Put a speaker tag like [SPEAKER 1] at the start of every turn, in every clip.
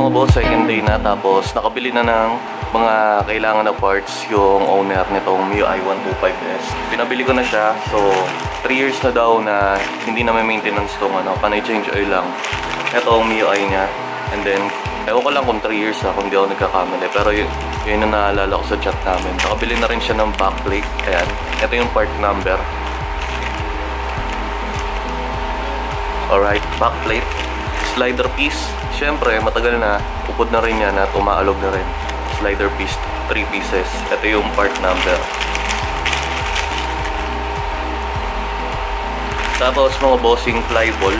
[SPEAKER 1] mga boss, second day na, tapos nakabili na ng mga kailangan na parts yung owner nitong MIUI 125S. Pinabili ko na siya, so 3 years na daw na hindi na may maintenance tong panay change oil lang. Ito ang MIUI niya, and then ewan ko lang kung 3 years kung hindi ako nagkakamali, pero yun ang naalala ko sa chat namin. Nakabili na rin siya ng backplate. Ayan, ito yung part number. Alright, backplate, slider piece. Siyempre, matagal na, upod na rin yan na tumaalog na rin. Slider piece, 3 pieces. Ito yung part number. Tapos mga bossing fly ball,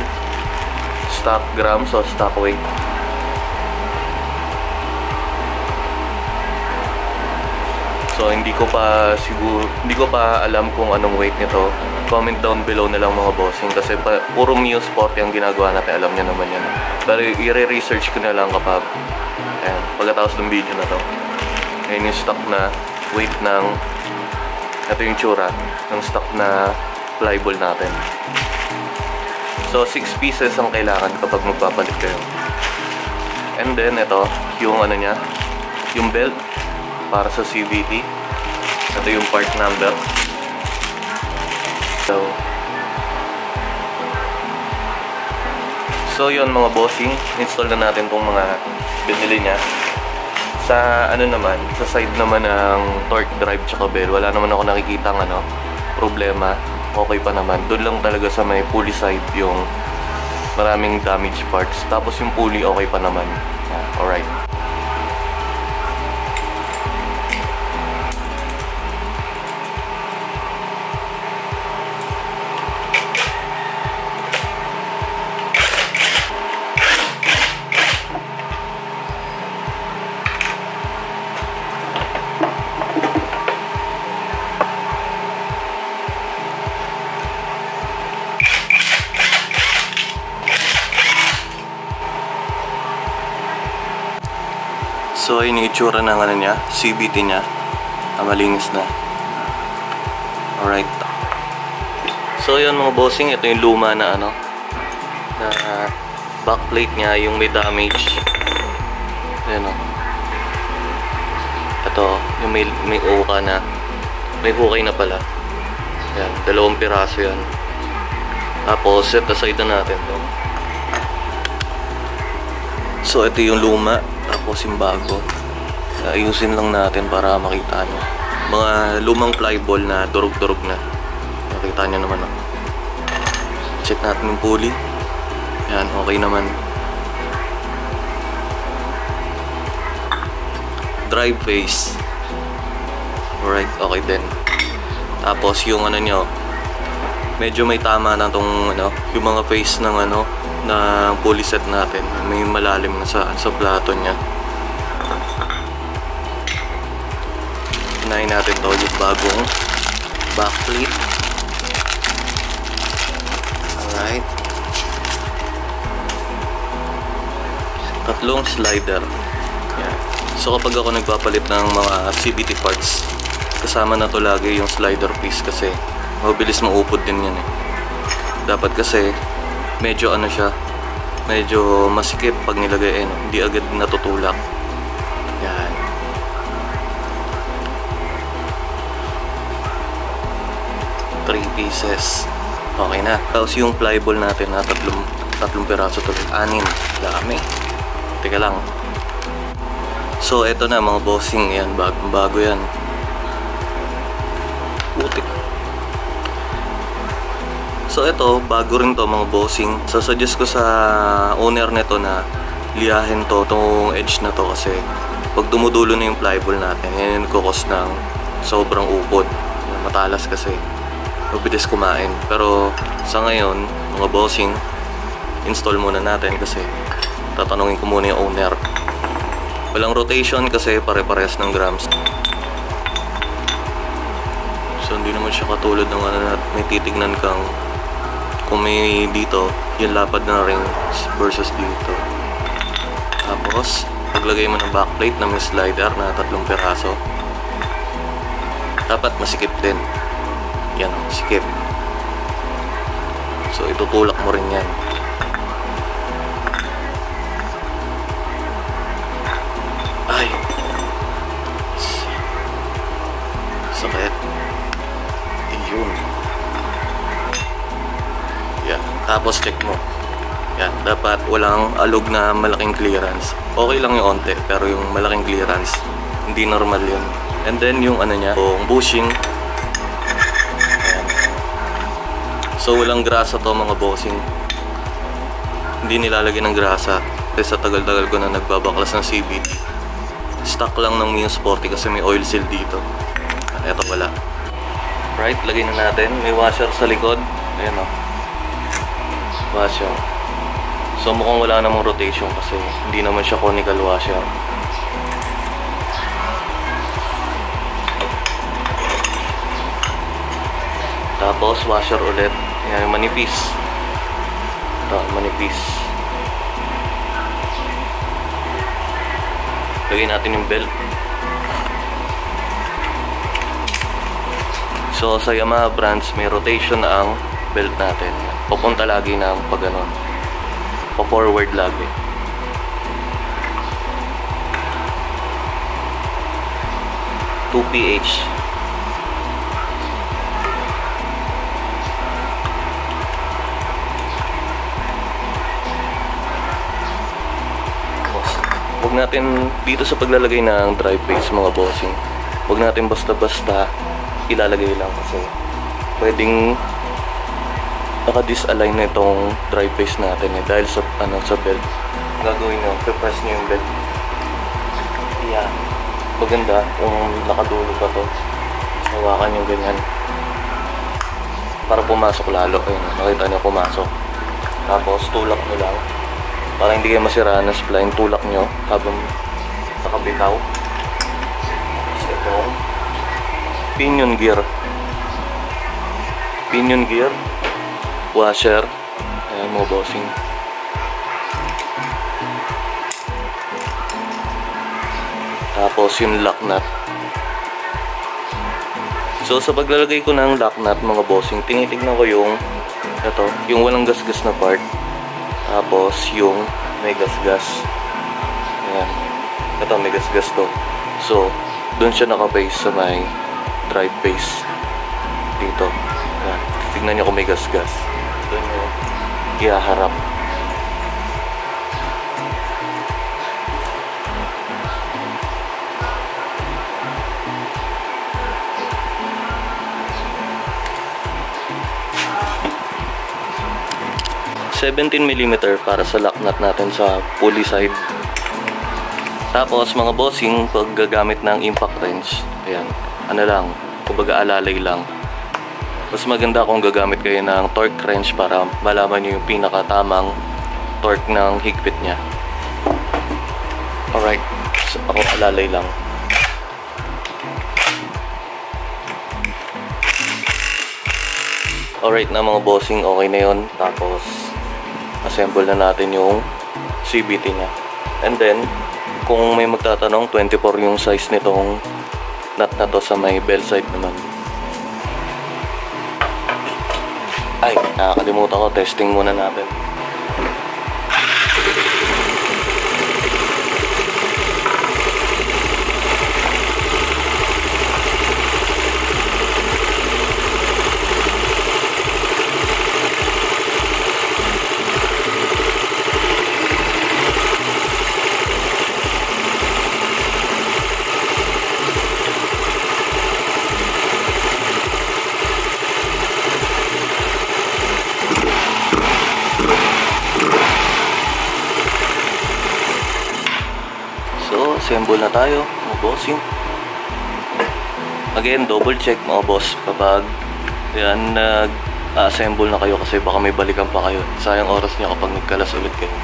[SPEAKER 1] stock grams o stock weight. So hindi ko pa alam kung anong weight nito. Comment down below na lang mga bossing, kasi puro Mio Sport yung ginagawa natin, alam niyo naman yan. Pero i-research ko na lang kapag pagkatapos ng video na to. Ngayon yung stock na weight ng, ito yung tsura ng stock na fly ball natin. So 6 pieces ang kailangan kapag magpapalit kayo. And then ito yung niya, yung belt para sa CVT. Ito yung part number. So yun mga bossing, install na natin tong mga binili niya. Sa naman, sa side naman ng torque drive tsaka bell, wala naman ako nakikitang problema. Okay pa naman. Doon lang talaga sa may pulley side yung maraming damage parts. Tapos yung pulley okay pa naman. Alright. So ayun yung itsura ng niya, CVT niya. Malinis na. Alright. So yun mga bossing, ito yung luma na na backplate niya, yung may damage. Ayan ito, yung may uka na. May hukay na pala. Ayan, 2 piraso yan. Tapos set aside na natin to. So ito yung luma, tapos yung bago. Ayusin lang natin para makita nyo. Mga lumang fly ball na durog-durog na. Makita nyo naman check natin yung pulley. Yan, okay naman. Drive face. Alright, okay din. Tapos yung nyo, medyo may tama na tong yung mga face ng na pulley set natin. May malalim na sa plato niya. Hinahin natin to yung bagong backplate. Alright. 3 slider. Yan. So kapag ako nagpapalit ng mga CVT parts, kasama na to lagi yung slider piece, kasi mabilis maupod din yan Dapat kasi medyo siya, medyo masikip pag nilagay hindi agad natutulak. Yan. Three pieces. Okay na. Tapos yung fly ball natin na tatlong piraso to. 6. Dami. Teka lang. So eto na mga bossing, yan, bago yan. Putik. So ito, bago rin to mga bossing. So suggest ko sa owner nito na liyahin tong edge na to, kasi pag dumudulo na yung fly ball natin, yan yung kukos ng sobrang upod. Matalas kasi, mabilis kumain. Pero sa ngayon mga bossing, install muna natin kasi tatanungin ko muna yung owner. Walang rotation kasi pare-parehas ng grams. So hindi naman siya katulad ng may titignan kang kung may dito yung lapad na ring versus dito. Tapos paglagay mo ng backplate na may slider na 3 piraso, dapat masikip din. Yan, sikip. So itutulak mo rin yan. Tapos check mo. Yan, dapat walang alog na malaking clearance. Okay lang yung onte, pero yung malaking clearance, hindi normal yun. And then yung ano niya, yung bushing. Ayan. So walang grasa to mga bossing. Hindi nilalagyan ng grasa. Kasi sa tagal-tagal ko na nagbabaklas ng CVT. Stock lang ng Mio Sporty kasi may oil seal dito. Eto wala. Right, lagay na natin. May washer sa likod. Ayan o. Washer. So mukhang wala namang rotation kasi hindi naman siya conical washer. Tapos washer ulit. Ayan, manipis. Ito, manipis. Lagyan natin yung belt. So sa Yamaha brands may rotation ang belt natin. Papunta lagi ng pag ganon. Pa-forward lagi. Two PH. Huwag natin dito sa paglalagay ng drive base mga bossing. Huwag natin basta-basta ilalagay lang kasi pwedeng naka-disalign na itong drive base natin dahil sa sa belt. Gagawin nyo, press nyo yung belt. Yeah. Maganda kung nakadulo pa to. Hawakan nyo ganyan para pumasok lalo. Ayun, nakita nyo pumasok. Tapos tulak nyo lang para hindi kayo masiraan ng spline. Tulak nyo habang nakabitaw. Tapos itong pinion gear. Pinion gear, washer. Ayan mga bossing. Tapos yung lock nut. So sa paglalagay ko ng lock nut mga bossing, tinitignan ko yung ito, yung walang gasgas na part. Tapos yung may gasgas. Ayan. Ito may gasgas to. So doon siya naka-base sa may drive base. Dito. Ayan. Tignan nyo kung may gasgas. Doon nyo ihaharap. $17mm para sa lock nut natin sa pulley side. Tapos mga bossing, pag gagamit ng impact wrench, ayan, ano lang, kumbaga alalay lang. Mas maganda kung gagamit kayo ng torque wrench para malaman nyo yung pinakatamang torque ng higpit nya. Alright, so ako alalay lang. Alright na mga bossing, okay na yun. Tapos assemble na natin yung CVT nya. And then kung may magtatanong, 24 yung size nitong nut na to sa may bell side naman. Ay, nakakalimutan ko, testing muna natin. Assemble na tayo mga bossing. Again, double check mga boss kapag yan nag-assemble na kayo kasi baka may balikan pa kayo. Sayang oras niya kapag nagkalas ulit kayo.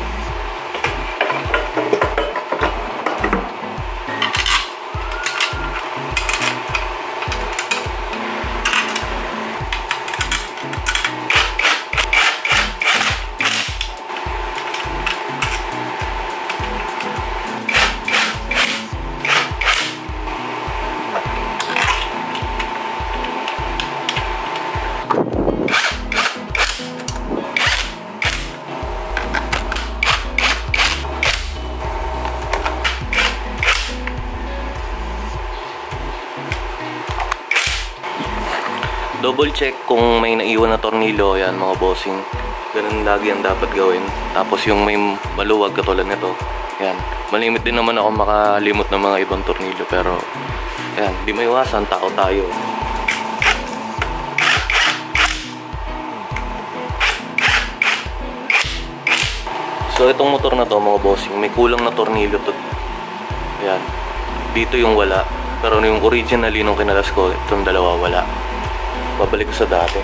[SPEAKER 1] Double check kung may naiwan na tornilyo, yan mga bossing. Ganun lagi ang dapat gawin. Tapos yung may maluwag katulad nito, yan. Malimit din naman ako makalimot ng mga ibang tornilyo, pero yan, di maiwasan, tao tayo. So itong motor na to mga bossing, may kulang na tornilyo to. Yan. Dito yung wala. Pero yung originally nung kinalas ko, itong dalawa wala. Babalik ko sa dati.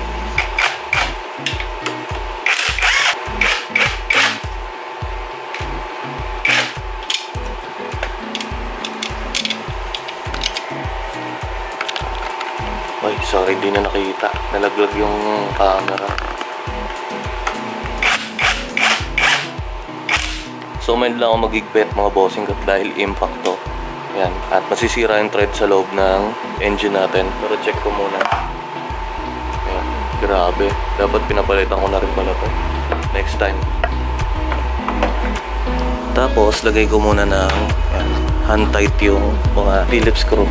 [SPEAKER 1] Ay, sorry, di na nakita. Nalaglag yung camera. So, may lang ako magigpet mga bossing dahil impact to. Yan. At masisira yung thread sa loob ng engine natin. Pero check ko muna. Yan. Grabe. Dapat pinapalitan ko na rin pala to. Next time. Tapos, lagay ko muna ng hand tight yung mga Phillips screw.